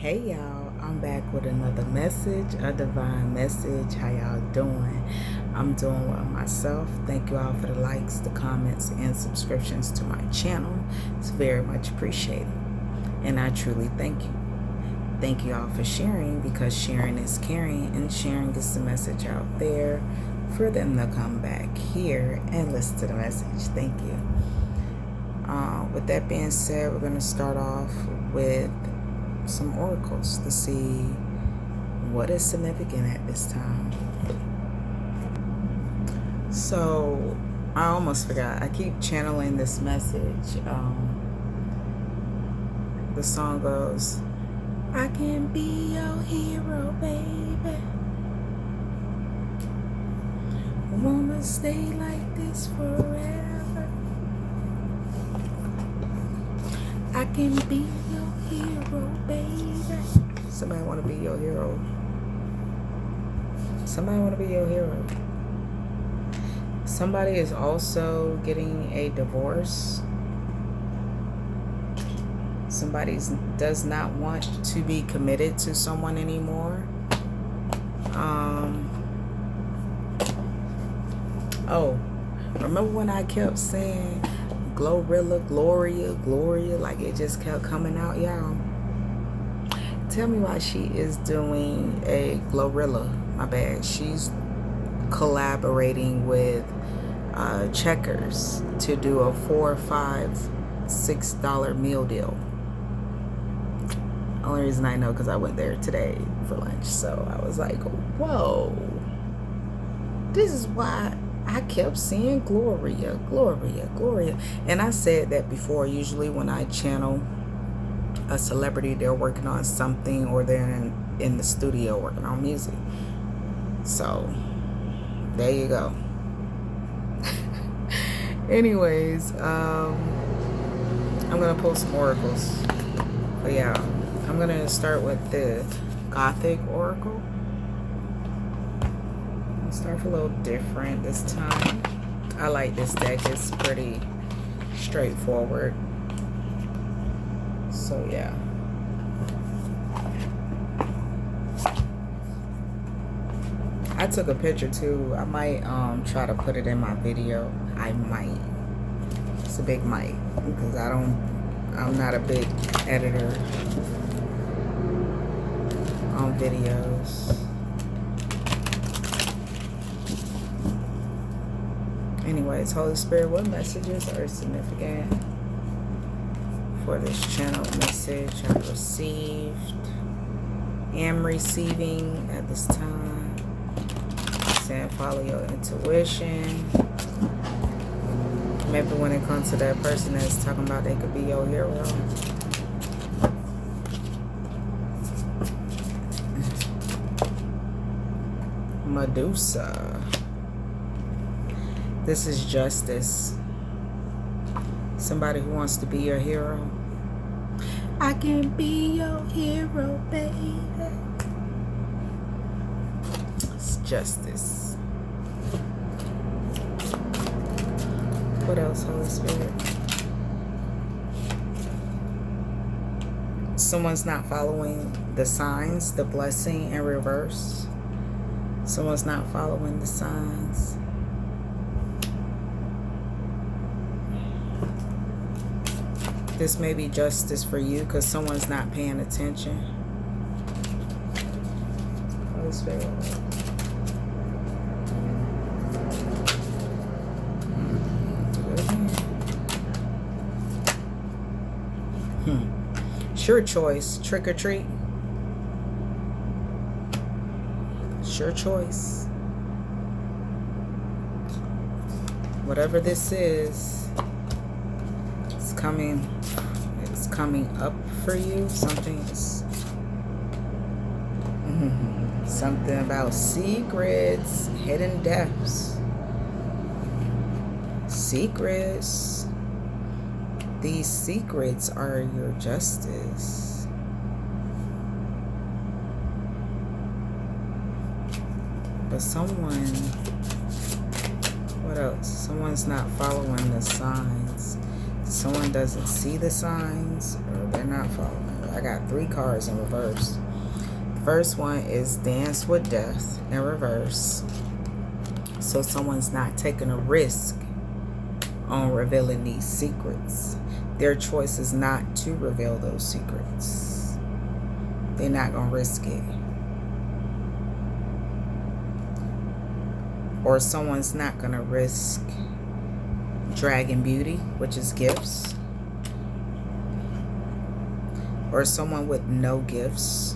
Hey y'all, I'm back with another message, a divine message. How y'all doing? I'm doing well myself. Thank you all for the likes, the comments, and subscriptions to my channel. It's very much appreciated. And I truly thank you. Thank you all for sharing, because sharing is caring, and sharing gets the message out there for them to come back here and listen to the message. Thank you. With that being said, we're going to start off with some oracles to see what is significant at this time. So I almost forgot. I keep channeling this message. The song goes, I can be your hero, baby. Wanna stay like this forever. I can be your hero, baby. Somebody want to be your hero. Somebody want to be your hero. Somebody is also getting a divorce. Somebody does not want to be committed to someone anymore. Oh, remember when I kept saying Glorilla, Gloria, like it just kept coming out, y'all? Tell me why she is doing a Glorilla. My bad. She's collaborating with Checkers to do a $4, $5, $6 meal deal. Only reason I know because I went there today for lunch, so I was like, whoa, this is why I kept seeing Gloria. And I said that before. Usually when I channel a celebrity, they're working on something, or they're in the studio working on music. So there you go. Anyways, I'm gonna pull some oracles. But yeah, I'm gonna start with the Gothic oracle. I'll start a little different this time. I like this deck. It's pretty straightforward. So yeah. I took a picture too. I might try to put it in my video. I might. It's a big might, because I'm not a big editor on videos. Anyways, Holy Spirit, what messages are significant for this channel message I received, am receiving at this time? Saying follow your intuition. Maybe when it comes to that person that's talking about they could be your hero. Medusa. This is justice. Somebody who wants to be your hero. I can be your hero, baby. It's justice. What else, Holy Spirit? Someone's not following the signs, the blessing in reverse. Someone's not following the signs. This may be justice for you, because someone's not paying attention. Holy Spirit. It's your choice. Trick or treat. It's your choice. Whatever this is, it's coming up for you. Something's something about secrets, hidden depths, secrets. These secrets are your justice. But someone, what else? Someone's not following the signs. Someone doesn't see the signs, or they're not following. I got 3 cards in reverse. First one is Dance with Death in reverse. So someone's not taking a risk on revealing these secrets. Their choice is not to reveal those secrets. They're not going to risk it. Or someone's not going to risk Dragon Beauty, which is gifts. Or someone with no gifts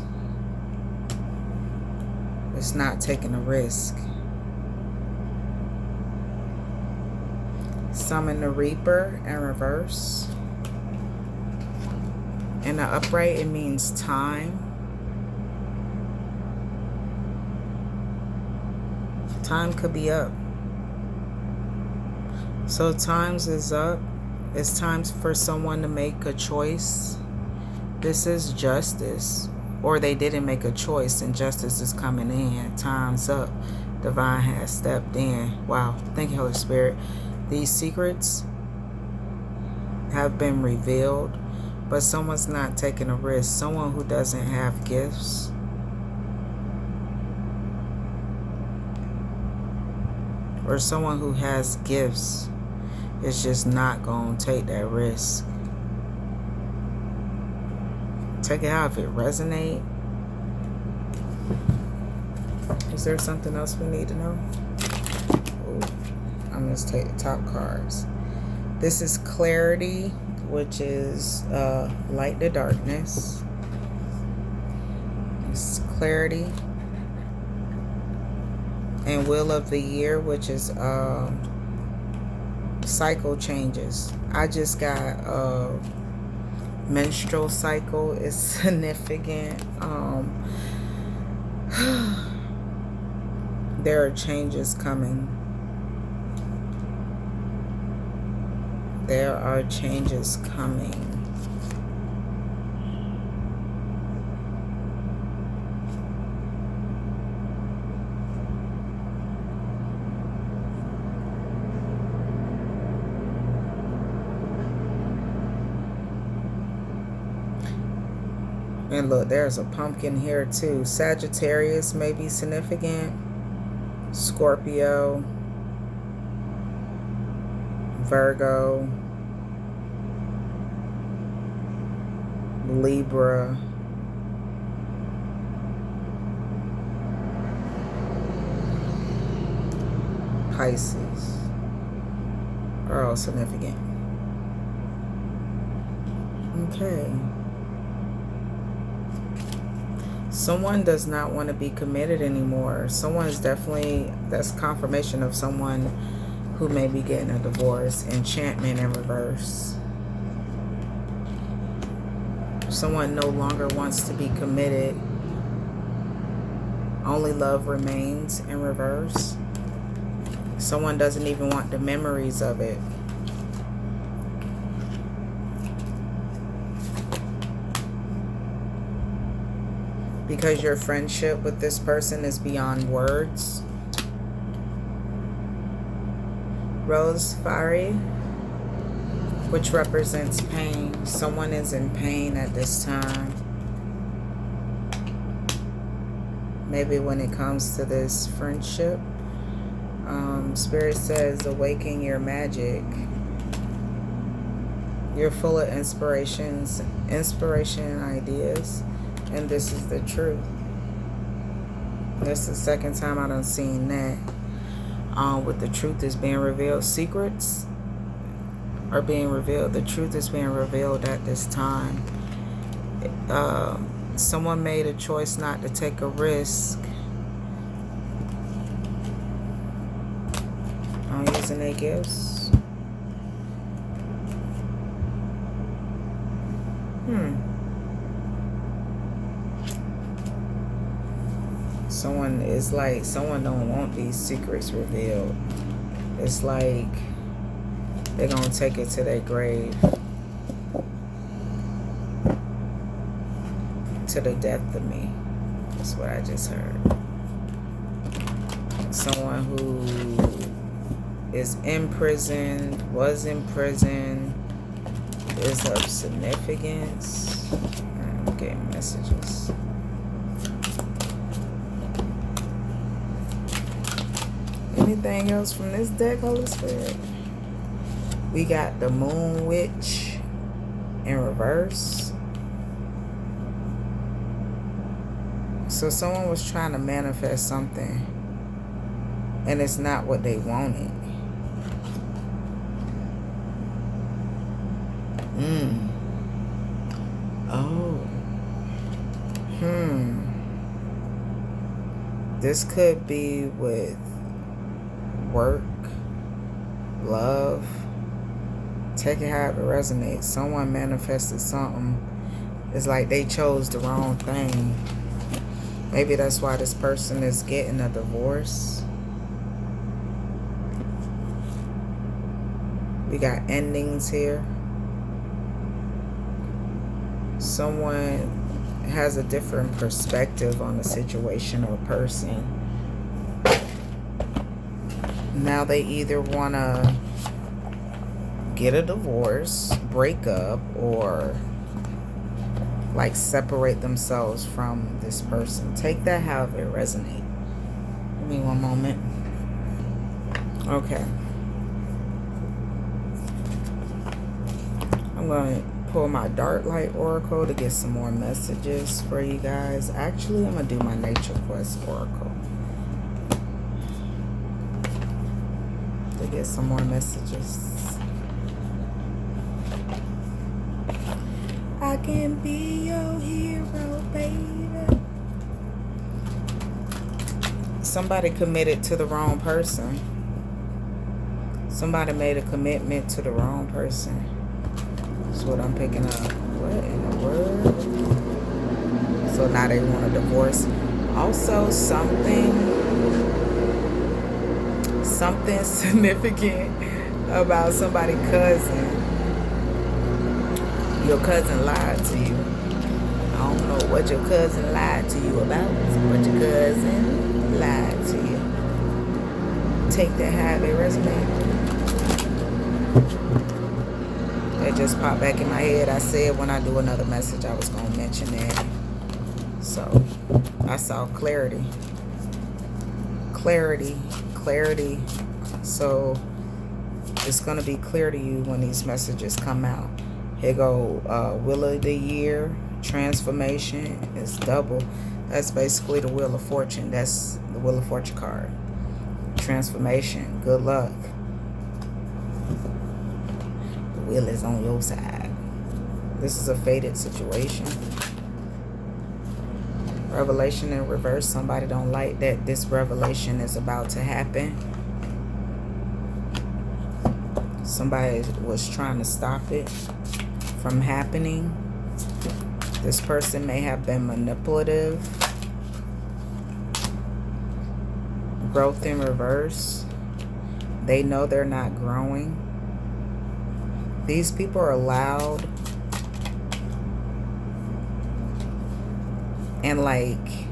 is not taking a risk. Summon the Reaper in reverse. In the upright, it means time. Time could be up. So times is up. It's time for someone to make a choice. This is justice. Or they didn't make a choice and justice is coming in. Time's up. Divine has stepped in. Wow. Thank you, Holy Spirit. These secrets have been revealed, but someone's not taking a risk. Someone who doesn't have gifts. Or someone who has gifts is just not going to take that risk. Take it out if it resonates. Is there something else we need to know? Ooh, I'm going to take the top cards. This is Clarity, which is Light to Darkness. It's Clarity. And Wheel of the Year, which is cycle changes. I just got menstrual cycle is significant. There are changes coming. There are changes coming. And look, there's a pumpkin here too. Sagittarius may be significant. Scorpio. Virgo. Libra. Pisces are all significant. Okay. Someone does not want to be committed anymore. Someone is definitely, that's confirmation of someone who may be getting a divorce. Enchantment in reverse. Someone no longer wants to be committed. Only love remains in reverse. Someone doesn't even want the memories of it. Because your friendship with this person is beyond words. Rose Fiery, which represents pain. Someone is in pain at this time. Maybe when it comes to this friendship. Spirit says, awaken your magic. You're full of inspiration and ideas. And this is the truth. This is the second time I done seen that. With the truth is being revealed. Secrets are being revealed. The truth is being revealed at this time. Someone made a choice not to take a risk on using their gifts. Someone is like, someone don't want these secrets revealed. It's like they're gonna take it to their grave, to the death of me. That's what I just heard. Someone who is imprisoned, was in prison, is of significance. Okay, messages. Anything else from this deck, Holy Spirit? We got the Moon Witch in reverse. So someone was trying to manifest something, and it's not what they wanted. Oh. This could be with work, love. Take it how it resonates. Someone manifested something. It's like they chose the wrong thing. Maybe that's why this person is getting a divorce. We got endings here. Someone has a different perspective on the situation or person. Now they either want to get a divorce, break up, or like separate themselves from this person. Take that however it resonates. Give me one moment. Okay. I'm going to pull my Dark Light Oracle to get some more messages for you guys. Actually, I'm going to do my Nature Quest Oracle to get some more messages. I can be your hero, baby. Somebody committed to the wrong person. Somebody made a commitment to the wrong person. That's what I'm picking up. What in the world? So now they want a divorce. Also, something significant about somebody's cousin. Your cousin lied to you. I don't know what your cousin lied to you about, but your cousin lied to you. Take that how they resonate. It just popped back in my head. I said when I do another message I was going to mention that. So I saw clarity. Clarity. So it's going to be clear to you when these messages come out. Here go Wheel of the Year, transformation. It's double. That's basically the Wheel of Fortune. That's the Wheel of Fortune card. Transformation. Good luck. The wheel is on your side. This is a fated situation. Revelation in reverse. Somebody don't like that this revelation is about to happen. Somebody was trying to stop it from happening. This person may have been manipulative. Growth in reverse. They know they're not growing. These people are loud and like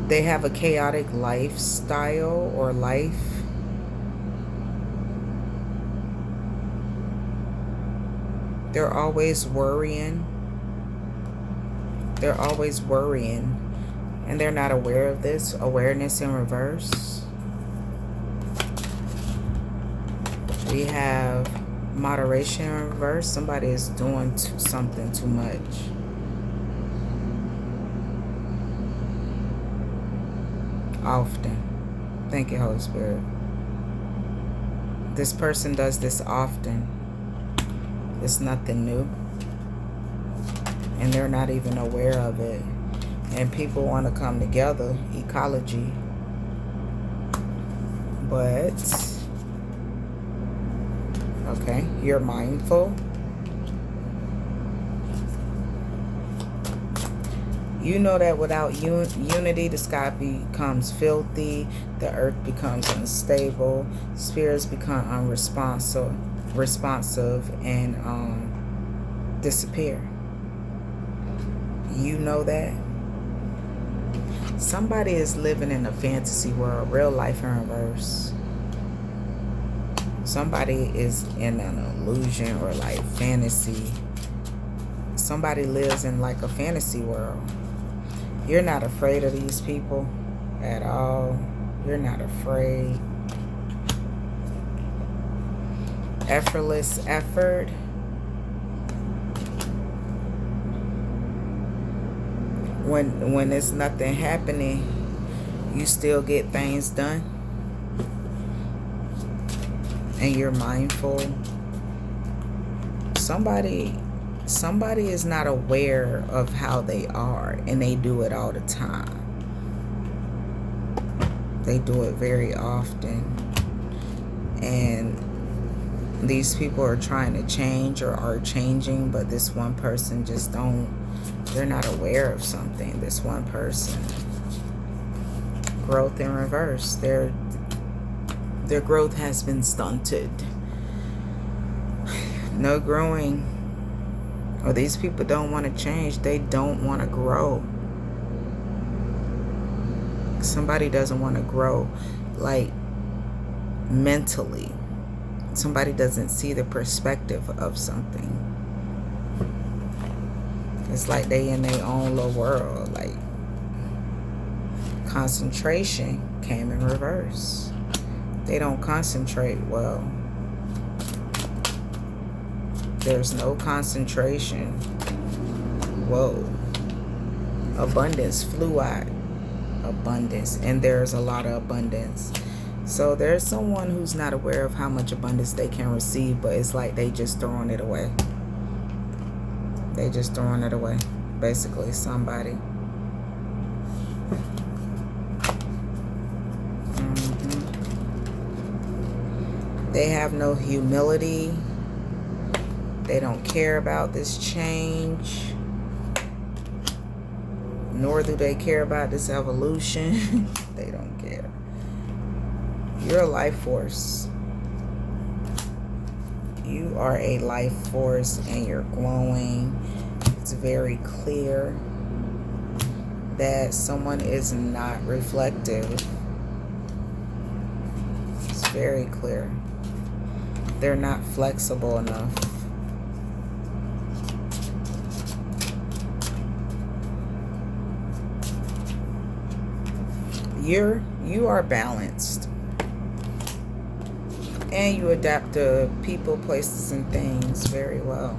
they have a chaotic lifestyle or life. They're always worrying. They're always worrying. And they're not aware of this. Awareness in reverse. We have moderation in reverse. Somebody is doing something too much. Often. Thank you, Holy Spirit. This person does this often. It's nothing new. And they're not even aware of it. And people want to come together. Ecology. But, okay, you're mindful. You know that without unity, the sky becomes filthy, the earth becomes unstable, spirits become unresponsive, and disappear. You know that. Somebody is living in a fantasy world, real life in reverse. Somebody is in an illusion or like fantasy. somebody lives in like a fantasy world. You're not afraid of these people at all. You're not afraid. Effortless effort. When there's nothing happening, you still get things done. And you're mindful. Somebody is not aware of how they are, and they do it all the time. They do it very often. And these people are trying to change or are changing, but this one person just they're not aware of something. This one person. Growth in reverse. Their growth has been stunted. No growing. Or these people don't want to change. They don't want to grow. Somebody doesn't want to grow, like mentally. Somebody doesn't see the perspective of something. It's like they in their own little world. Like, concentration came in reverse. They don't concentrate well. There's no concentration. Whoa. Abundance flew out. Abundance. And there's a lot of abundance. So there's someone who's not aware of how much abundance they can receive, but it's like they just throwing it away. They just throwing it away. Basically, somebody. They have no humility. They don't care about this change. Nor do they care about this evolution. They don't care. You're a life force. You are a life force and you're glowing. It's very clear that someone is not reflective. It's very clear. They're not flexible enough. You are balanced. And you adapt to people, places, and things very well.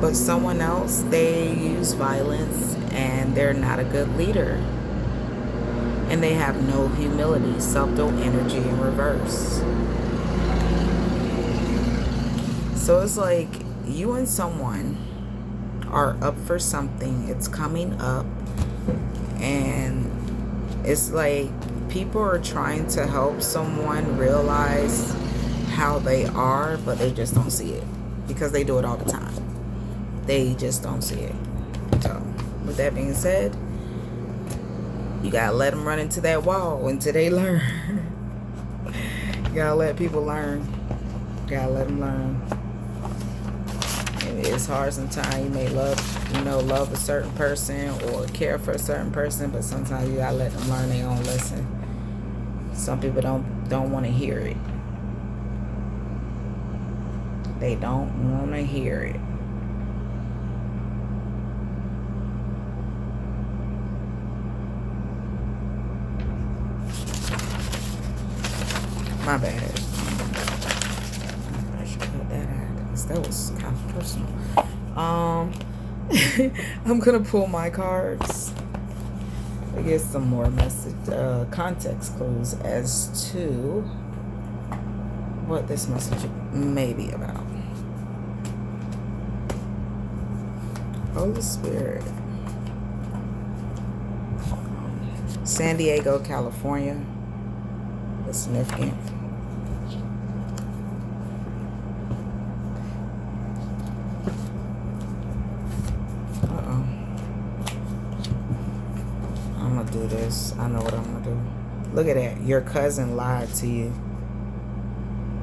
But someone else, they use violence and they're not a good leader. And they have no humility, subtle energy in reverse. So it's like you and someone are up for something. It's coming up. And it's like people are trying to help someone realize how they are, but they just don't see it. Because they do it all the time. They just don't see it. So, with that being said, you gotta let them run into that wall until they learn. You gotta let people learn. You gotta let them learn. It's hard sometimes. You may love a certain person or care for a certain person, but sometimes you gotta let them learn their own lesson. Some people don't want to hear it. They don't want to hear it. My bad. I should cut that out because that was kind of personal. I'm gonna pull my cards. I get some more context clues as to what this message may be about. Holy Spirit. San Diego, California. That's significant. Do this. I know what I'm gonna do. Look at that. Your cousin lied to you.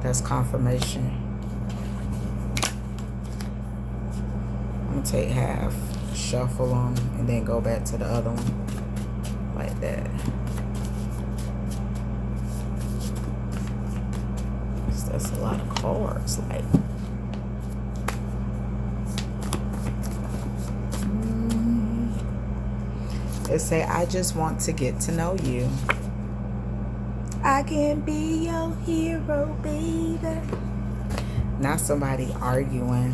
That's confirmation. I'm gonna take half, shuffle them, and then go back to the other one. Like that. That's a lot of cards. Like, It say, I just want to get to know you. I can be your hero, baby. Not somebody arguing.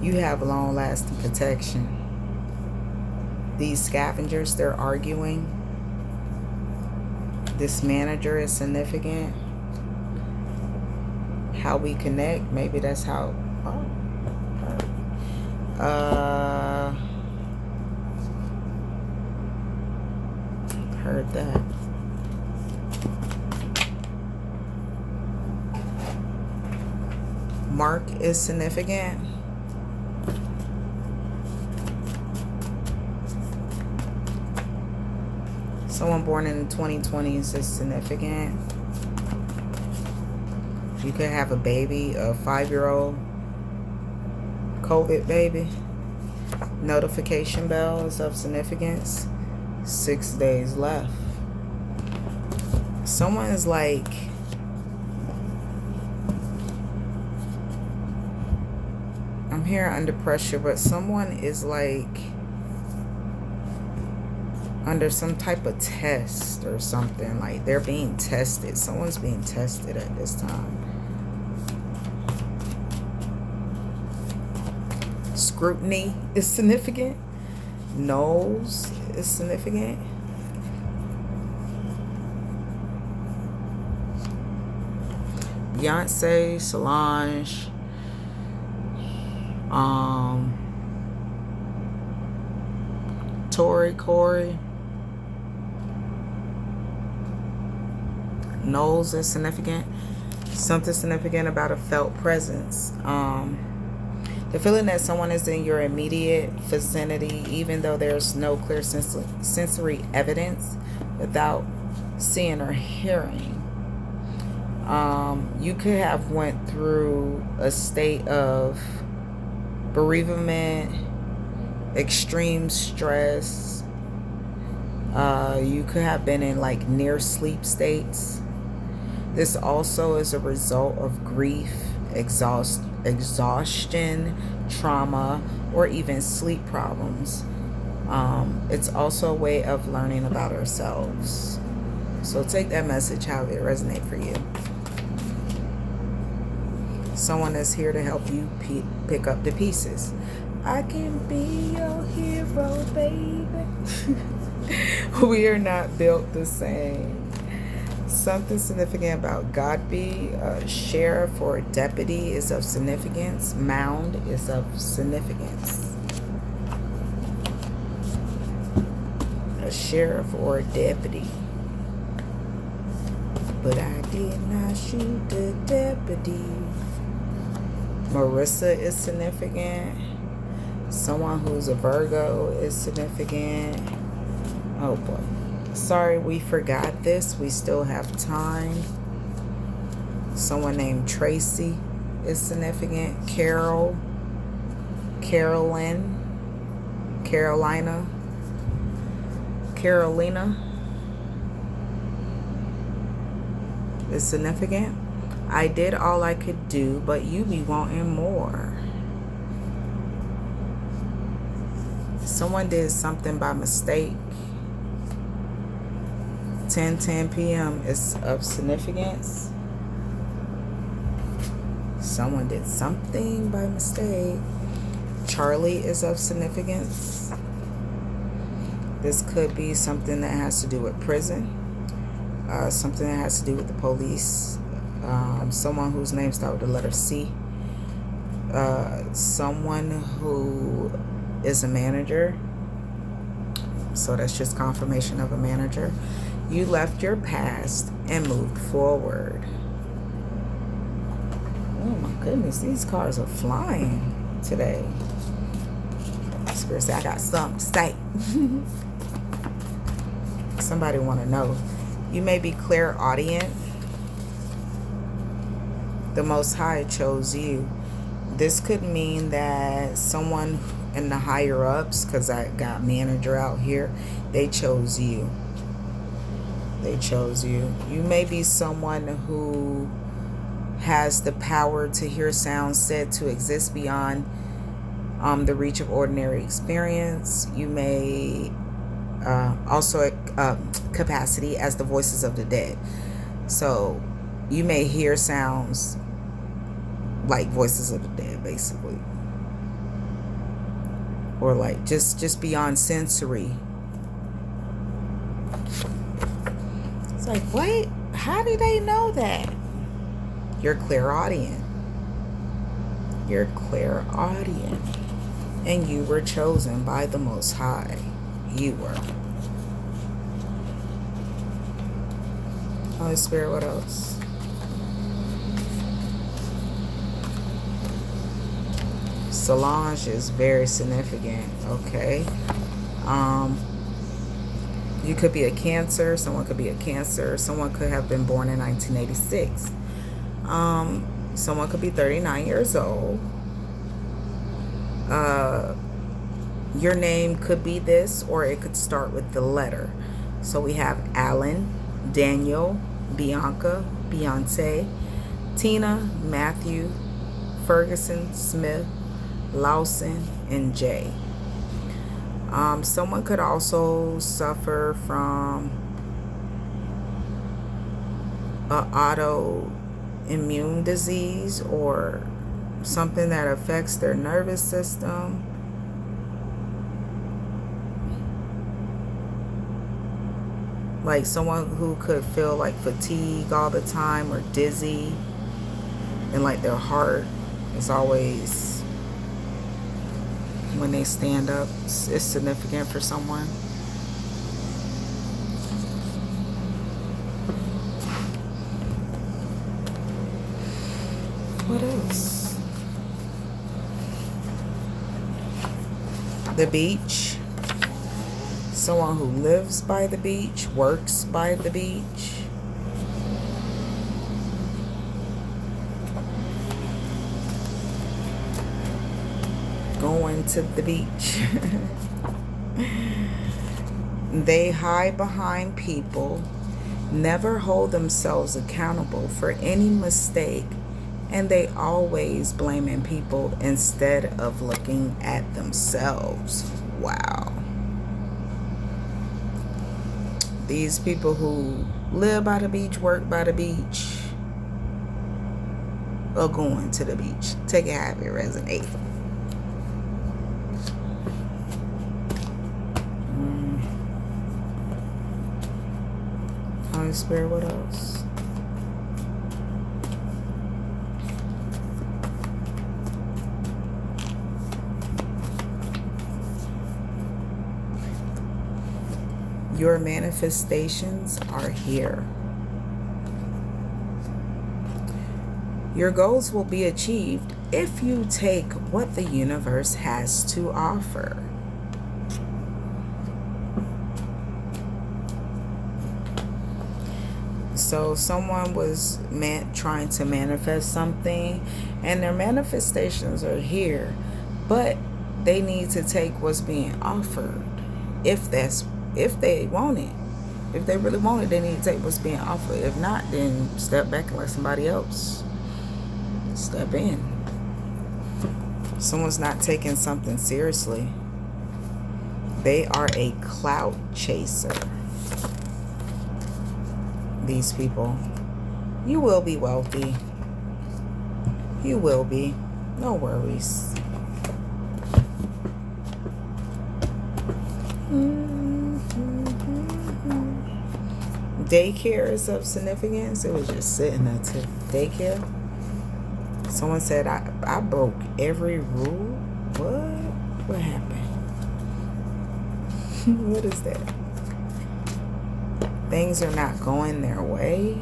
You have long-lasting protection. These scavengers, they're arguing. This manager is significant. How we connect, maybe that's how. Heard that. Mark is significant. Someone born in the 2020s is significant. You could have a baby, a 5-year-old COVID baby. Notification bell is of significance. 6 days left. Someone is like, I'm here under pressure, but someone is like under some type of test or something. Like they're being tested. Someone's being tested at this time. Scrutiny is significant. Nose is significant. Beyonce, Solange, Corey. Nose is significant. Something significant about a felt presence. The feeling that someone is in your immediate vicinity, even though there's no clear sensory evidence, without seeing or hearing. You could have went through a state of bereavement, extreme stress. You could have been in like near sleep states. This also is a result of grief, exhaustion, trauma, or even sleep problems. It's also a way of learning about ourselves. So take that message how it resonates for you. Someone is here to help you pick up the pieces. I can be your hero, baby. We are not built the same. Something significant about Godby. Sheriff or deputy is of significance. Mound is of significance. A sheriff or a deputy. But I did not shoot the deputy. Marissa is significant. Someone who's a Virgo is significant. Oh boy. Sorry, we forgot this. We still have time. Someone named Tracy is significant. Carol. Carolina. Is significant. I did all I could do, but you be wanting more. Someone did something by mistake. 10:10 p.m. is of significance. Someone did something by mistake. Charlie is of significance. This could be something that has to do with prison. Something that has to do with the police. Someone whose name starts with the letter C. Someone who is a manager. So that's just confirmation of a manager. You left your past and moved forward. Oh my goodness, these cars are flying today. Spirit say, I got something to say. Somebody want to know. You may be clairaudient. The Most High chose you. This could mean that someone in the higher ups, because I got manager out here, they chose you. They chose you. You may be someone who has the power to hear sounds said to exist beyond The reach of ordinary experience. You may also capacity as the voices of the dead. So you may hear sounds like voices of the dead, basically, or like just beyond sensory. It's like, what? How do they know that? You're clairaudient. You're clairaudient. And you were chosen by the Most High. You were. Holy Spirit, what else? Solange is very significant. Okay. You could be a Cancer. Someone could be a Cancer. Someone could have been born in 1986. Someone could be 39 years old. Your name could be this, or it could start with the letter. So we have Alan, Daniel, Bianca, Beyonce, Tina, Matthew, Ferguson, Smith, Lawson, and Jay. Someone could also suffer from an autoimmune disease or something that affects their nervous system. Like someone who could feel like fatigue all the time or dizzy, and like their heart is always, when they stand up, it's significant for someone. What else? The beach. Someone who lives by the beach, works by the beach. Going to the beach. They hide behind people, never hold themselves accountable for any mistake, and they always blaming people instead of looking at themselves. Wow. These people who live by the beach, work by the beach, or going to the beach. Take it how it resonates. Holy Spirit, what else? Your manifestations are here. Your goals will be achieved if you take what the universe has to offer. So someone was trying to manifest something, and their manifestations are here, but they need to take what's being offered. If they want it. If they really want it, they need to take what's being offered. If not, then step back and let somebody else step in. Someone's not taking something seriously. They are a clout chaser. These people. You will be wealthy. You will be. No worries. Daycare is of significance. It was just sitting there to daycare. Someone said, I broke every rule. What happened? What is that? Things are not going their way.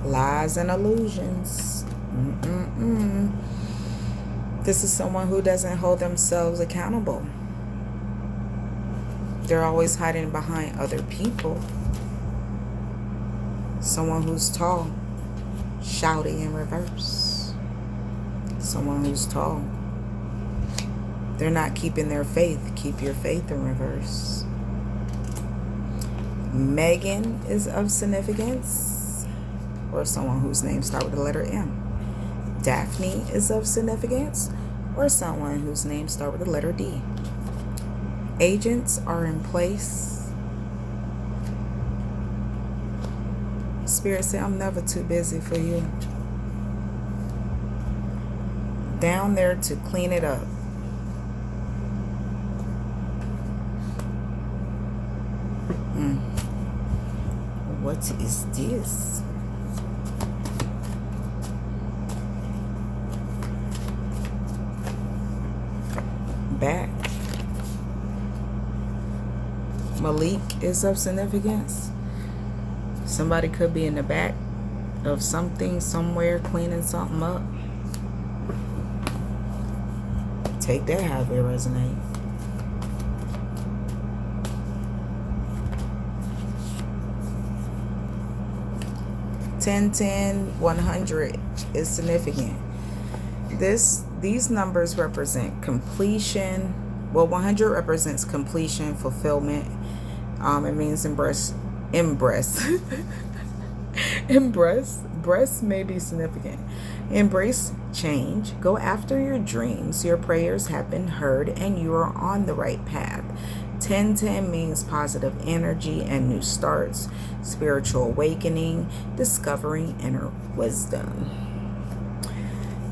Lies and illusions. This is someone who doesn't hold themselves accountable. They're always hiding behind other people. Someone who's tall, shouting in reverse. Someone who's tall. They're not keeping their faith. Keep your faith in reverse. Megan is of significance. or someone whose name starts with the letter M. Daphne is of significance, or someone whose name starts with the letter D. Agents are in place. Spirit say, I'm never too busy for you. Down there to clean it up. What is this? Back. Malik is of significance. Somebody could be in the back of something somewhere cleaning something up. Take that, have it resonate. $10, $10, $100 is significant. These numbers represent completion. Well, 100 represents completion, fulfillment. It means embrace. Breast may be significant. Embrace change. Go after your dreams. Your prayers have been heard and you are on the right path. 10-10 means positive energy and new starts, spiritual awakening, discovering inner wisdom.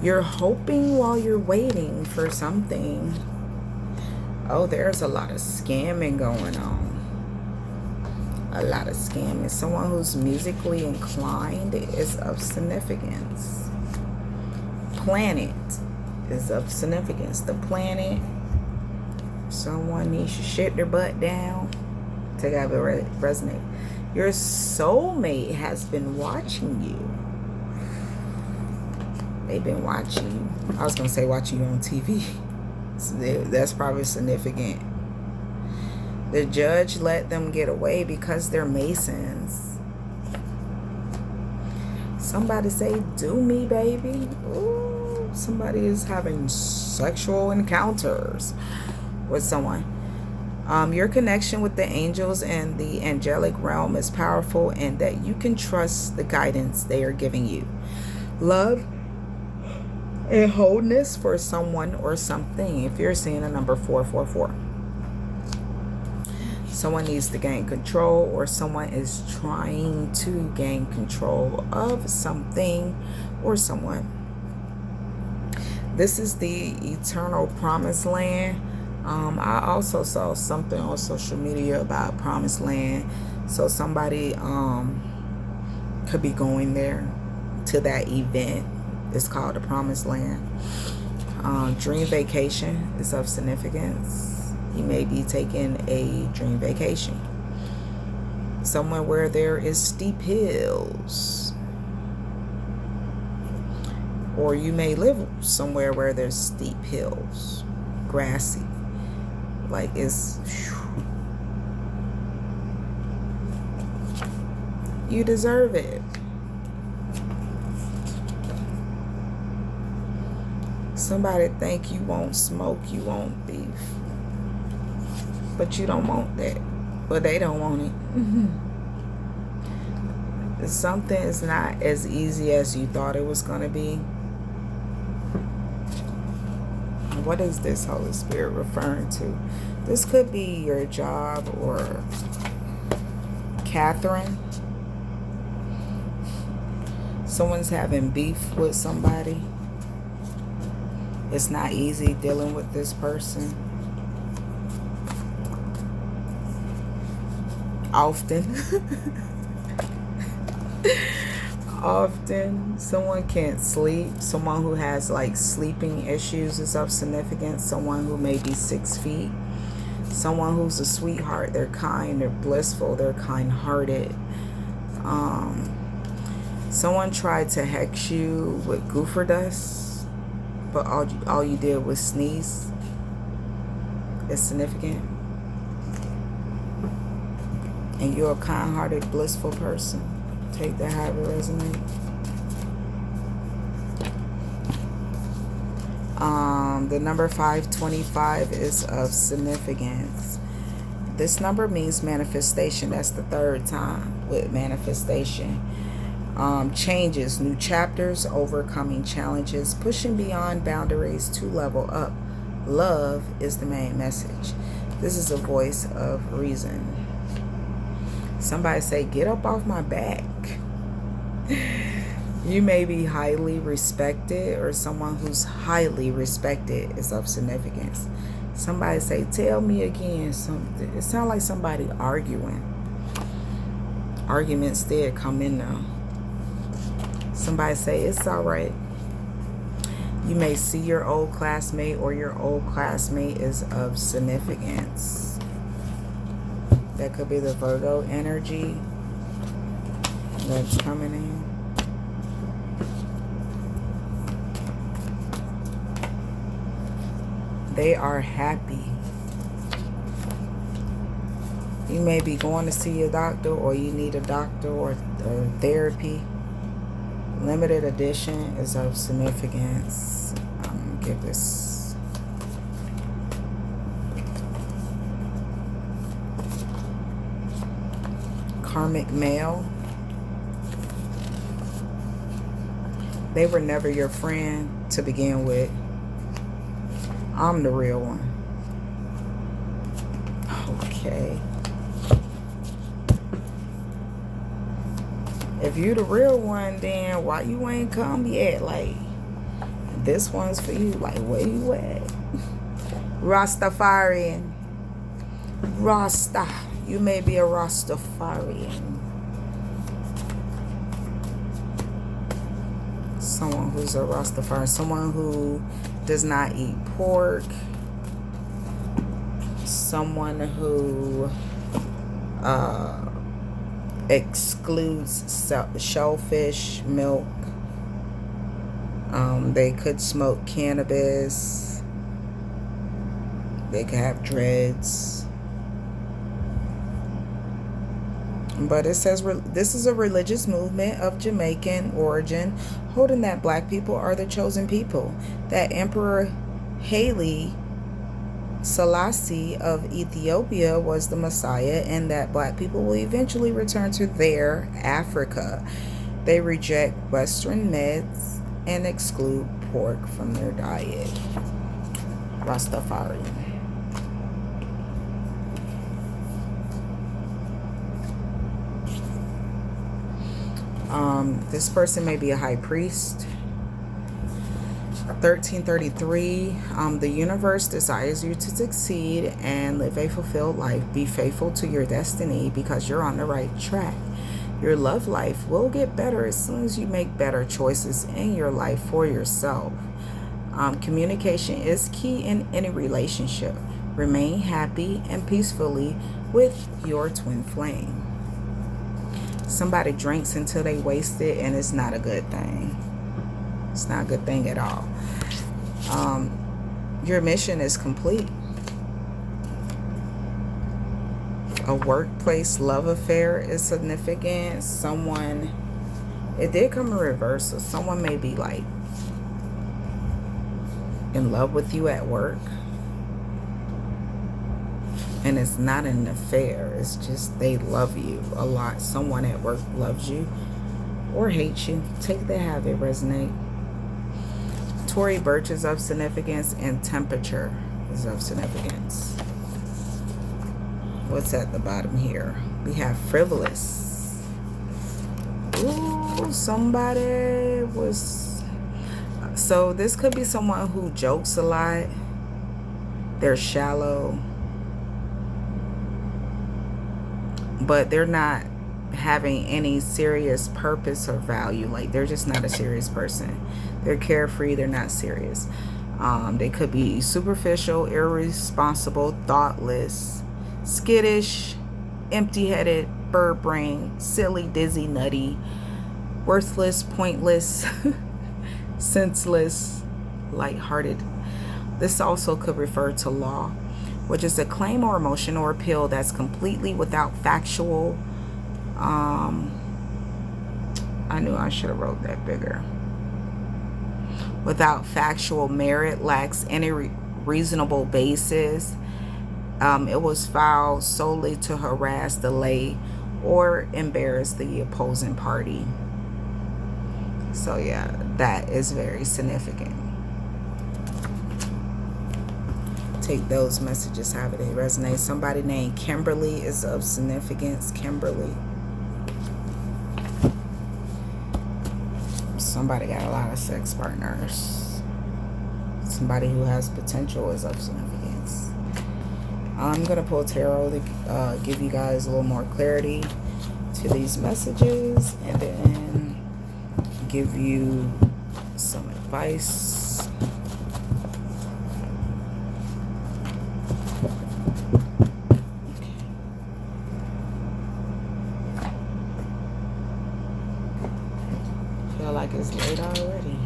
You're hoping while you're waiting for something. Oh, there's a lot of scamming going on. A lot of scamming. Someone who's musically inclined is of significance. Planet is of significance. The planet. Someone needs to shit their butt down to have it resonate. Your soulmate has been watching you. They've been watching you. I was going to say watching you on TV. So that's probably significant. The judge let them get away because they're Masons. Somebody say, do me, baby. Ooh, somebody is having sexual encounters with someone. Your connection with the angels and the angelic realm is powerful, and that you can trust the guidance they are giving you. Love and wholeness for someone or something. If you're seeing a number 444, someone needs to gain control, or someone is trying to gain control of something or someone. This is the eternal promised land. I also saw something on social media about promised land. So somebody could be going there to that event. It's called the promised land. Dream vacation is of significance. You may be taking a dream vacation somewhere where there is steep hills, or you may live somewhere where there's steep hills, grassy. Like it's, you deserve it. Somebody think you won't smoke, you won't beef, but you don't want that. But they don't want it. Something is not as easy as you thought it was going to be. What is this Holy Spirit referring to? This could be your job, or Catherine. Someone's having beef with somebody. It's not easy dealing with this person. Often. Often someone can't sleep. Someone who has like sleeping issues is of significance. Someone who may be 6 feet. Someone who's a sweetheart. They're kind, they're blissful, they're kind-hearted. Someone tried to hex you with goofer dust, but all you did was sneeze. It's significant. And you're a kind-hearted, blissful person. Take that, have it resonate. The number 525 is of significance. This number means manifestation. That's the third time with manifestation. Changes, new chapters, overcoming challenges, pushing beyond boundaries to level up. Love is the main message. This is a voice of reason. Somebody say, get up off my back. You may be highly respected, or someone who's highly respected is of significance. Somebody say, tell me again. It sounds like somebody arguing. Arguments did come in now. Somebody say, it's all right. You may see your old classmate, or your old classmate is of significance. That could be the Virgo energy that's coming in. They are happy. You may be going to see a doctor, or you need a doctor or therapy. Limited edition is of significance. I'm gonna give this. Karmic male. They were never your friend to begin with. I'm the real one. Okay. If you the real one, then why you ain't come yet? Like, this one's for you. Like, where you at? Rastafarian. Rasta. You may be a Rastafarian. Someone who's a Rastafarian. Someone who does not eat pork. Someone who excludes shellfish, milk. They could smoke cannabis. They could have dreads. But it says this is a religious movement of Jamaican origin, holding that black people are the chosen people, that Emperor Haile Selassie of Ethiopia was the Messiah, and that black people will eventually return to their Africa. They reject Western meds and exclude pork from their diet. Rastafari. This person may be a high priest. 1333. The universe desires you to succeed and live a fulfilled life. Be faithful to your destiny because you're on the right track. Your love life will get better as soon as you make better choices in your life for yourself. Communication is key in any relationship. Remain happy and peacefully with your twin flame. Somebody drinks until they waste it, and it's not a good thing. It's not a good thing at all. Your mission is complete. A workplace love affair is significant. Someone, it did come in reverse, so someone may be like in love with you at work. And it's not an affair. It's just they love you a lot. Someone at work loves you or hates you. Take that, have it resonate. Tory Burch is of significance, and temperature is of significance. What's at the bottom here? We have frivolous. Ooh, somebody was... So this could be someone who jokes a lot. They're shallow. But they're not having any serious purpose or value. Like, they're just not a serious person. They're carefree. They're not serious. They could be superficial, irresponsible, thoughtless, skittish, empty-headed, bird brain, silly, dizzy, nutty, worthless, pointless, senseless, lighthearted. This also could refer to law, which is a claim or emotion or appeal that's completely without factual. I knew I should have wrote that bigger. Without factual merit, lacks any reasonable basis. It was filed solely to harass, delay, or embarrass the opposing party. So yeah, that is very significant. Take those messages however they resonate. Somebody named Kimberly is of significance. Kimberly. Somebody got a lot of sex partners. Somebody who has potential is of significance. I'm going to pull tarot to give you guys a little more clarity to these messages, and then give you some advice. Feel like it's late already.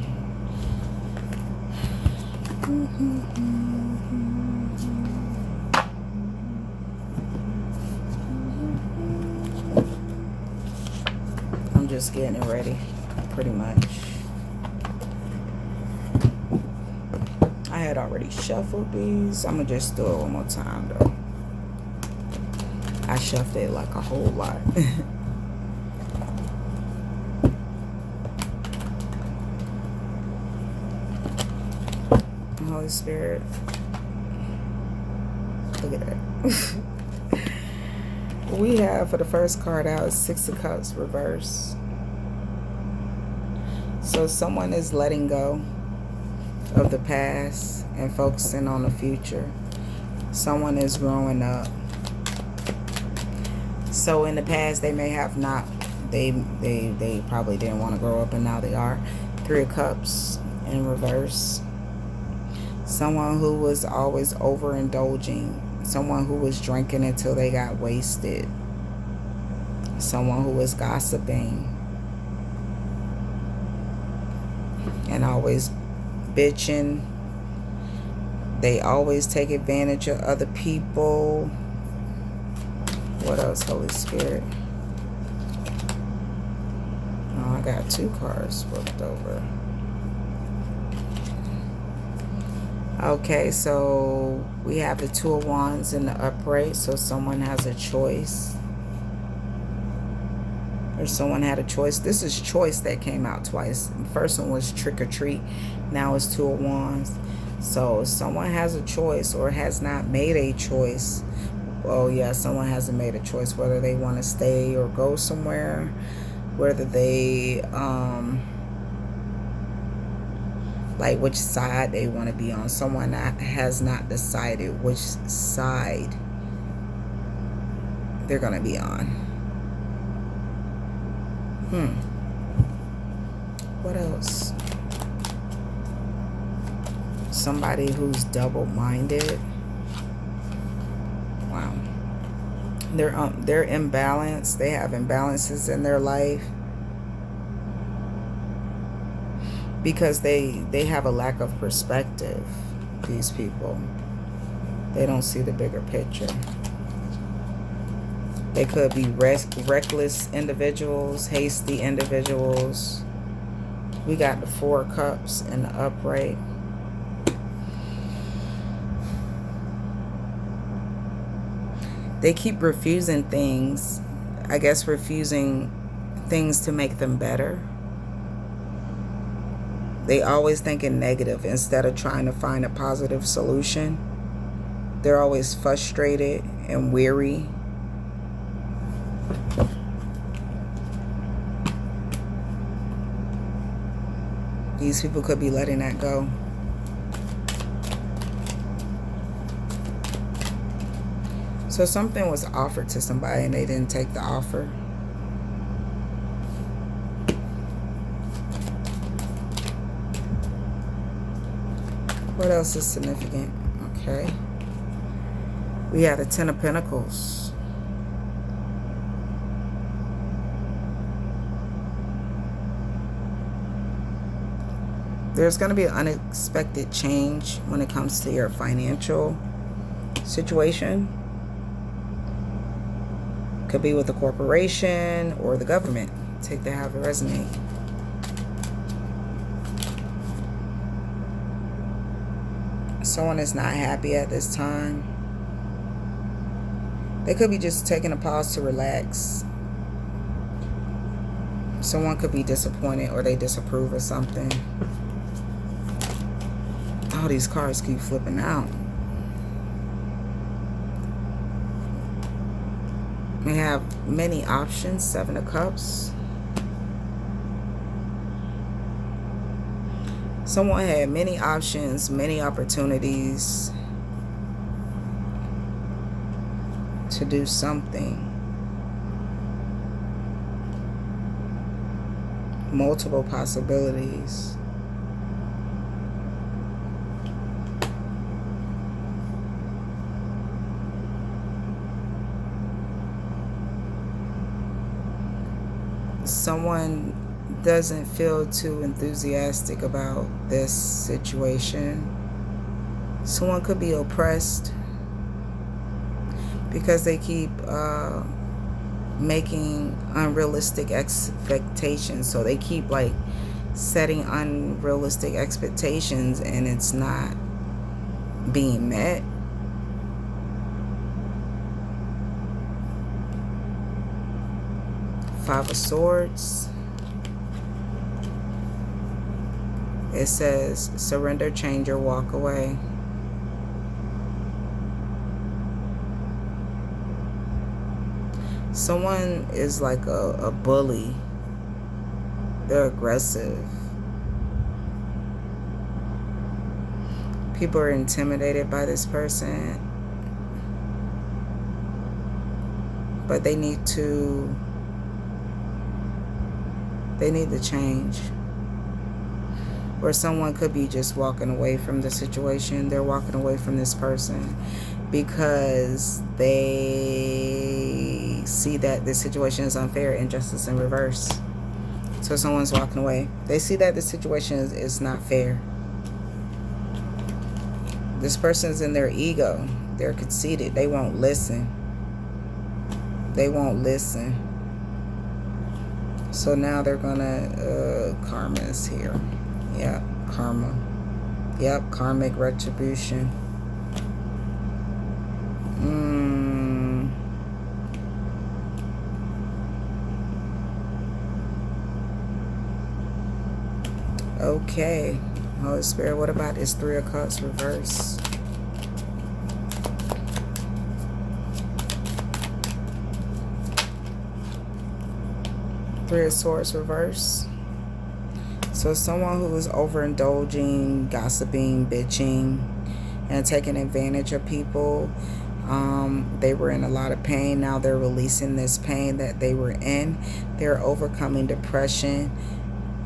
I'm just getting it ready, pretty much. I had already shuffled these. I'm gonna just do it one more time though. I shuffled it like a whole lot. Holy Spirit. Look at that. We have for the first card out Six of Cups reverse. So someone is letting go of the past and focusing on the future. Someone is growing up. So in the past they may have not, they probably didn't want to grow up, and now they are. Three of Cups in reverse. Someone who was always overindulging. Someone who was drinking until they got wasted. Someone who was gossiping and always bitching. They always take advantage of other people. What else, Holy Spirit? Oh, I got two cards flipped over. Okay, so we have the Two of Wands in the upright. So someone has a choice. Or someone had a choice. This is choice that came out twice. The first one was trick or treat. Now it's Two of Wands. So someone has a choice or has not made a choice. Well, yeah, someone hasn't made a choice whether they want to stay or go somewhere. Whether they, like which side they want to be on. Someone that has not decided which side they're going to be on. What else? Somebody who's double-minded. Wow. They're imbalanced. They have imbalances in their life because they have a lack of perspective. These people, they don't see the bigger picture. They could be reckless individuals, hasty individuals. We got the Four of Cups in the upright. They keep refusing things. I guess refusing things to make them better. They always thinking negative instead of trying to find a positive solution. They're always frustrated and weary. These people could be letting that go. So something was offered to somebody and they didn't take the offer. What else is significant? Okay. We have the Ten of Pentacles. There's going to be an unexpected change when it comes to your financial situation. Could be with a corporation or the government. Take that however it resonate. Someone is not happy at this time. They could be just taking a pause to relax. Someone could be disappointed or they disapprove of something. All these cards keep flipping out. We have many options. 7 of Cups. Someone had many options, many opportunities to do something. Multiple possibilities. Someone doesn't feel too enthusiastic about this situation. Someone could be oppressed because they keep making unrealistic expectations. So they keep like setting unrealistic expectations and it's not being met. Five of Swords. It says surrender, change, or walk away. Someone is like a bully. They're aggressive. People are intimidated by this person. But they need to change. Or someone could be just walking away from the situation. They're walking away from this person because they see that this situation is unfair, injustice in reverse. So someone's walking away. They see that the situation is not fair. This person's in their ego. They're conceited. They won't listen. They won't listen. So now they're gonna, karma is here. Yeah, karma. Yep, karmic retribution. Okay. Holy Spirit, what about this 3 of Cups reverse? Three of Swords reverse. So someone who is overindulging, gossiping, bitching, and taking advantage of people. They were in a lot of pain. Now they're releasing this pain that they were in. They're overcoming depression.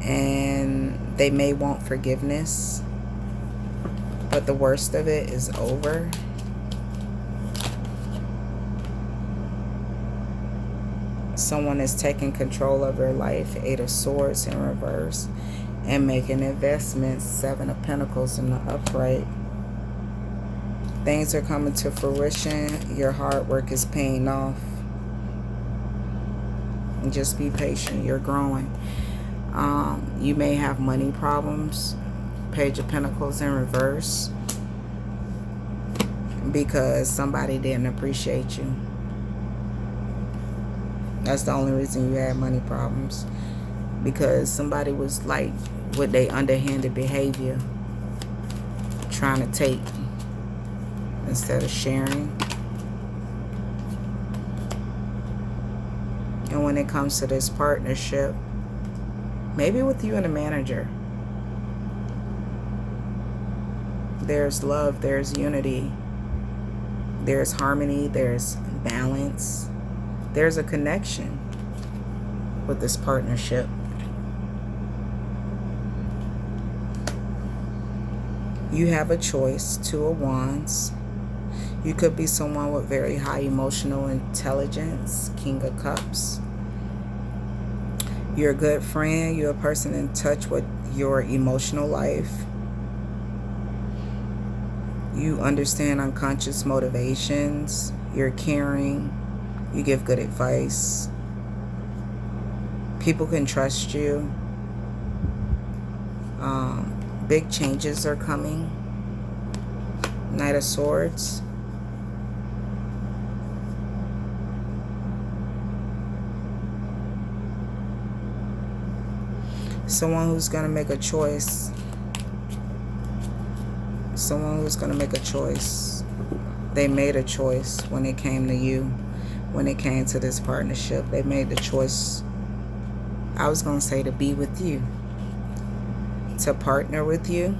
And they may want forgiveness. But the worst of it is over. Someone is taking control of their life. 8 of Swords in reverse. And making investments. 7 of Pentacles in the upright. Things are coming to fruition. Your hard work is paying off. And just be patient. You're growing. You may have money problems. Page of Pentacles in reverse. Because somebody didn't appreciate you. That's the only reason you had money problems. Because somebody was like with their underhanded behavior. Trying to take instead of sharing. And when it comes to this partnership, maybe with you and a manager, there's love, there's unity, there's harmony, there's balance, there's a connection with this partnership. You have a choice. 2 of Wands. You could be someone with very high emotional intelligence. King of Cups. You're a good friend. You're a person in touch with your emotional life. You understand unconscious motivations. You're caring. You give good advice. People can trust you. Big changes are coming. Knight of Swords. Someone who's going to make a choice. Someone who's going to make a choice. They made a choice when it came to you. When it came to this partnership. They made the choice, I was going to say, to be with you. To partner with you.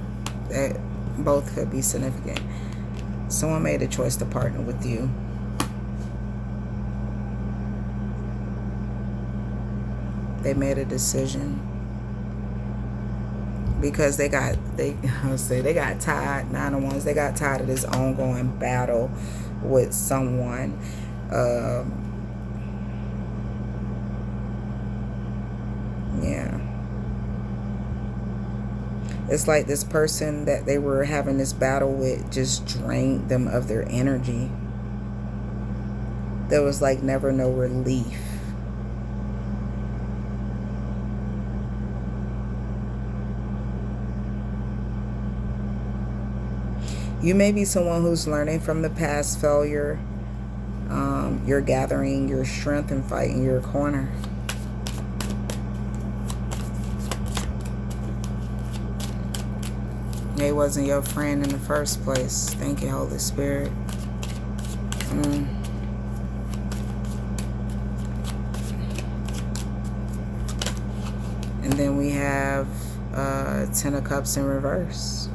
That both could be significant. Someone made a choice to partner with you. They made a decision because they got tired. 9 of Wands. They got tired of this ongoing battle with someone. Yeah. It's like this person that they were having this battle with just drained them of their energy. There was like never no relief. You may be someone who's learning from the past failure. You're gathering your strength and fighting your corner. They wasn't your friend in the first place. Thank you, Holy Spirit. And then we have 10 of Cups in reverse.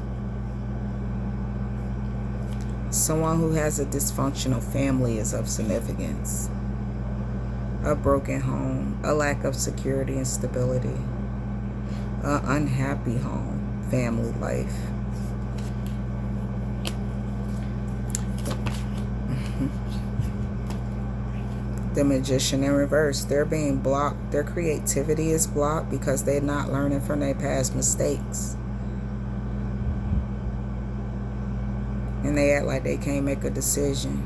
Someone who has a dysfunctional family is of significance. A broken home, a lack of security and stability, an unhappy home, family life. The Magician in reverse. They're being blocked. Their creativity is blocked because they're not learning from their past mistakes. And they act like they can't make a decision.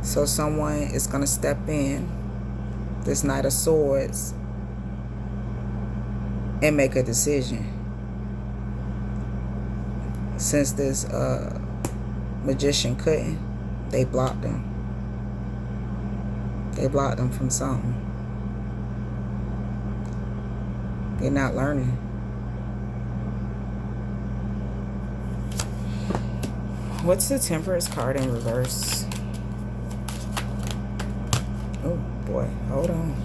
So someone is going to step in, this Knight of Swords, and make a decision. Since this Magician couldn't, they blocked them. They blocked them from something. They're not learning. What's the Temperance card in reverse? Oh boy, hold on.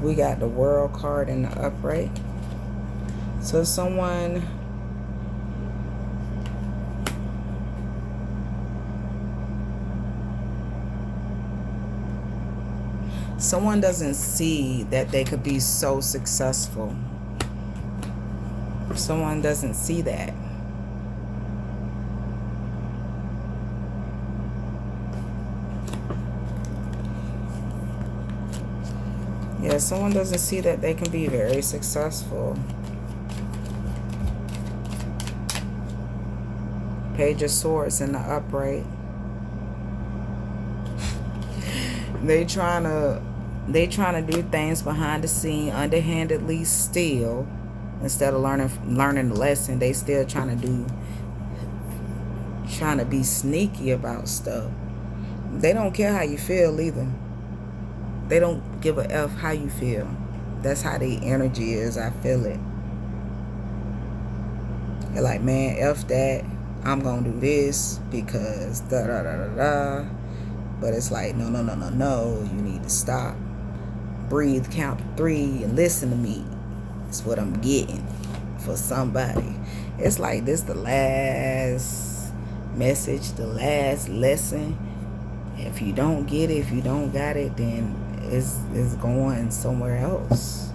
We got the World card in the upright. So someone doesn't see that they could be so successful. Someone doesn't see that. Yeah, someone doesn't see that they can be very successful. Page of Swords in the upright. They trying to do things behind the scene, underhandedly still. Instead of learning the lesson, they still trying to be sneaky about stuff. They don't care how you feel either. They don't give a F how you feel. That's how the energy is. I feel it. They're like, man, F that. I'm going to do this because da da da da da. But it's like, no. You need to stop. Breathe, count to 3, and listen to me. That's what I'm getting for somebody. It's like this the last message, the last lesson. If you don't get it, if you don't got it, then it's going somewhere else.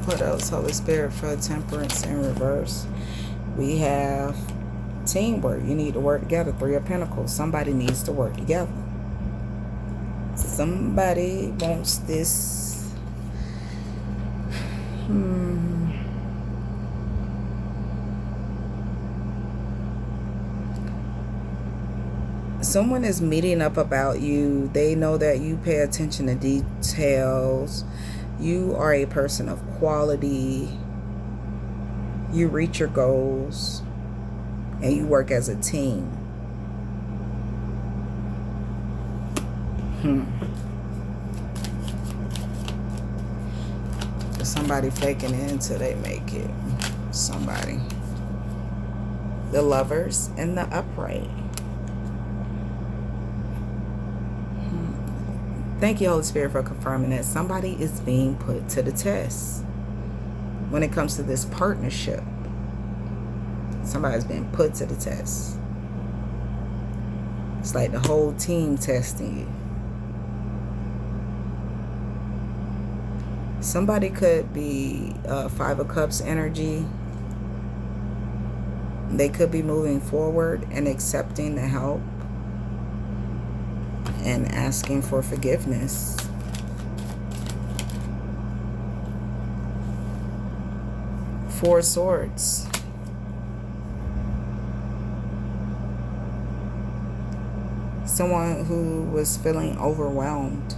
What else, Holy Spirit, for Temperance in reverse? We have teamwork. You need to work together. 3 of Pentacles. Somebody needs to work together. Somebody wants this. Someone is meeting up about you. They know that you pay attention to details. You are a person of quality. You reach your goals. And you work as a team. Somebody faking it until they make it. Somebody. The Lovers and the Upright. Thank you, Holy Spirit, for confirming that somebody is being put to the test. When it comes to this partnership, somebody's being put to the test. It's like the whole team testing you. Somebody could be Five of Cups energy. They could be moving forward and accepting the help and asking for forgiveness. Four of Swords. Someone who was feeling overwhelmed.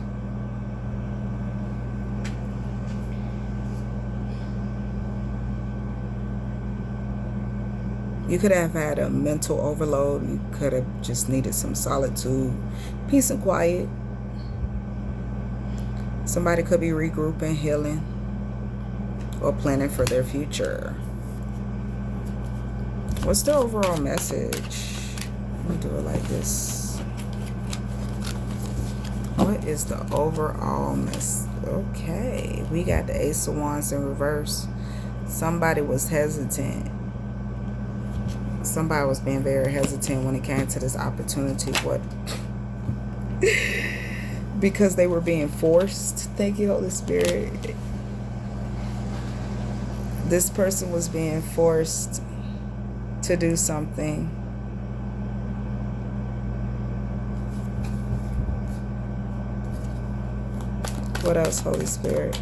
You could have had a mental overload. You could have just needed some solitude, peace and quiet. Somebody could be regrouping, healing, or planning for their future. What's the overall message? Let me do it like this. What is the overall message? Okay, we got the Ace of Wands in reverse. Somebody was hesitant. Somebody was being very hesitant when it came to this opportunity. What? Because they were being forced. Thank you, Holy Spirit. This person was being forced to do something. What else, Holy Spirit?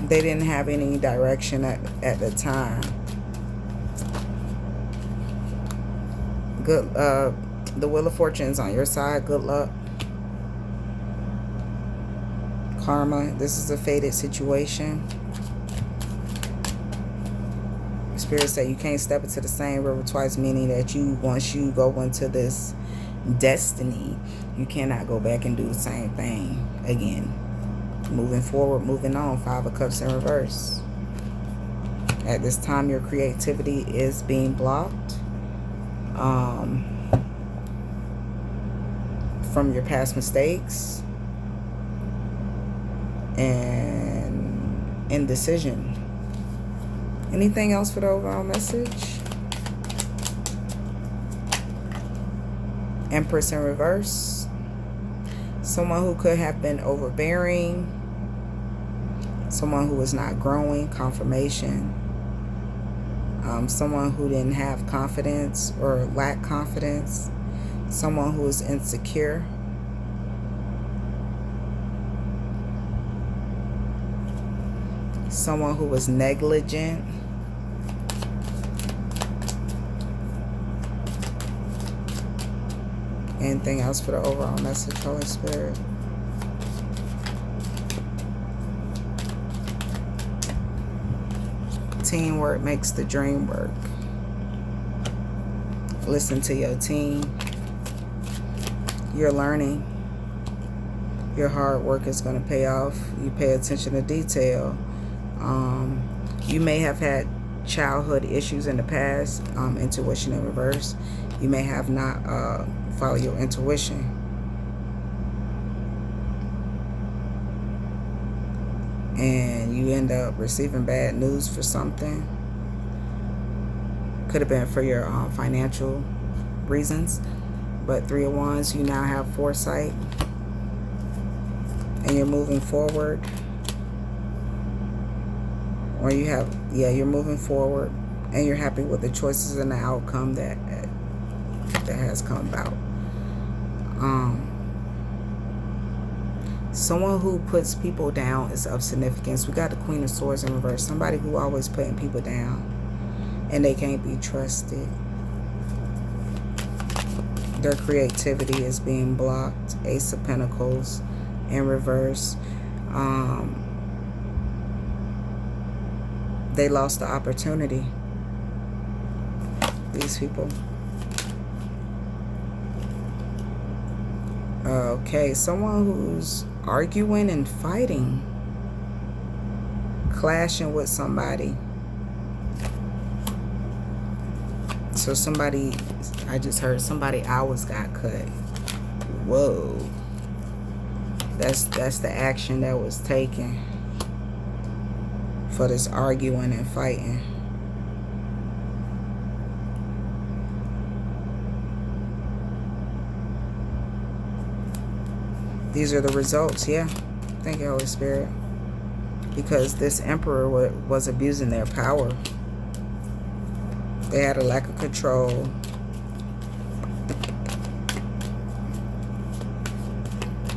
They didn't have any direction at the time. Good, the Wheel of Fortune is on your side. Good luck. Karma. This is a fated situation. Spirit say you can't step into the same river twice, meaning that once you go into this destiny, you cannot go back and do the same thing again. Moving forward, moving on. Five of Cups in reverse. At this time, your creativity is being blocked from your past mistakes and indecision. Anything else for the overall message? Empress in reverse. Someone who could have been overbearing. Someone who was not growing. Confirmation. Someone who didn't have confidence or lacked confidence. Someone who was insecure. Someone who was negligent. Anything else for the overall message, Holy Spirit? Teamwork makes the dream work. Listen to your team. You're learning. Your hard work is going to pay off. You pay attention to detail. You may have had childhood issues in the past. Intuition in reverse. You may have not followed your intuition. And you end up receiving bad news for something. Could have been for your financial reasons. But Three of Wands, you now have foresight. And you're moving forward. Or you have, you're moving forward. And you're happy with the choices and the outcome that has come about. Someone who puts people down is of significance. We got the Queen of Swords in reverse. Somebody who always putting people down. And they can't be trusted. Their creativity is being blocked. Ace of Pentacles in reverse. They lost the opportunity. These people. Okay, someone who's arguing and fighting. clashing with somebody. So somebody, I just heard somebody hours got cut. Whoa. That's the action that was taken for this arguing and fighting. These are the results, yeah. Thank you, Holy Spirit. Because this emperor was abusing their power. They had a lack of control.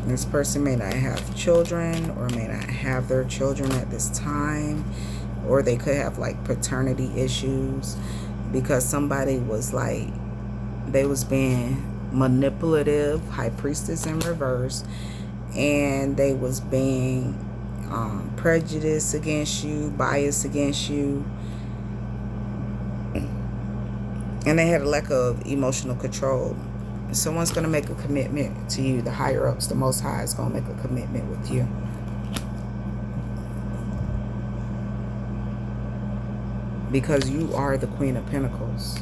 This person may not have children, or may not have their children at this time, or they could have like paternity issues, because somebody was like, they was being manipulative, high priestess in reverse, and they was being prejudiced against you, biased against you, and they had a lack of emotional control. Someone's going to make a commitment to you. The higher ups, the Most High, is going to make a commitment with you. Because you are the Queen of Pentacles.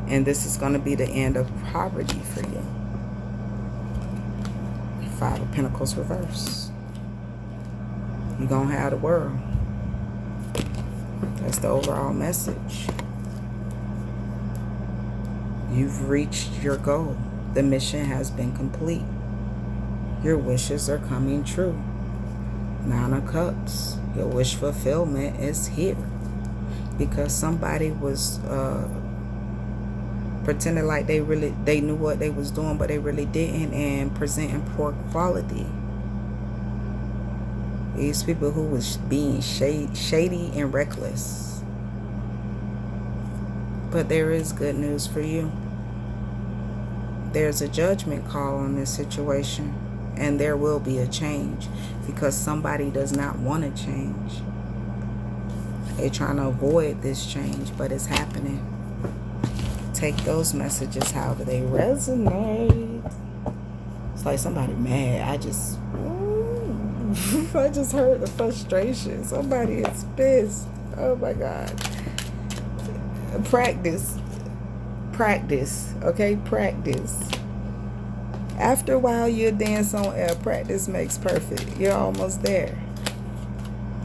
And this is going to be the end of poverty for you. Five of Pentacles reverse. You're going to have the world. That's the overall message. You've reached your goal. The mission has been complete. Your wishes are coming true. Nine of Cups. Your wish fulfillment is here. Because somebody was pretending like they knew what they was doing, but they really didn't, and presenting poor quality. These people who was being shady and reckless. But there is good news for you. There's a judgment call on this situation, and there will be a change, because somebody does not want to change. They're trying to avoid this change, but it's happening. Take those messages however they resonate. It's like somebody mad. I just heard the frustration. Somebody is pissed. Oh my God. Practice. Okay, practice. After a while, you'll dance on air. Practice makes perfect. You're almost there.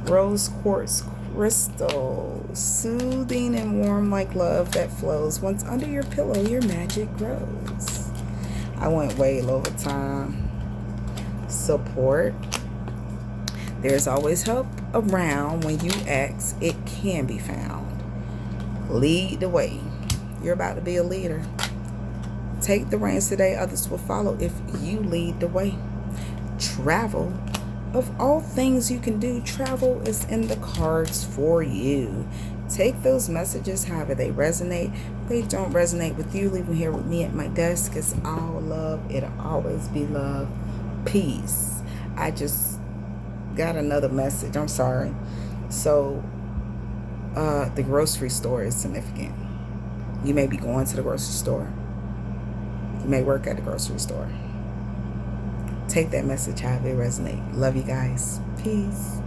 Rose quartz crystal, soothing and warm like love that flows. Once under your pillow, your magic grows. I went way over time. Support. There's always help around. When you ask, it can be found. Lead the way. You're about to be a leader. Take the reins today. Others will follow if you lead the way. Travel. Of all things you can do, travel is in the cards for you. Take those messages however they resonate. If they don't resonate with you, leave them here with me at my desk. It's all love. It'll always be love. Peace. I just got another message. I'm sorry. So, the grocery store is significant. You may be going to the grocery store. You may work at the grocery store. Take that message however it resonates. Love you guys. Peace.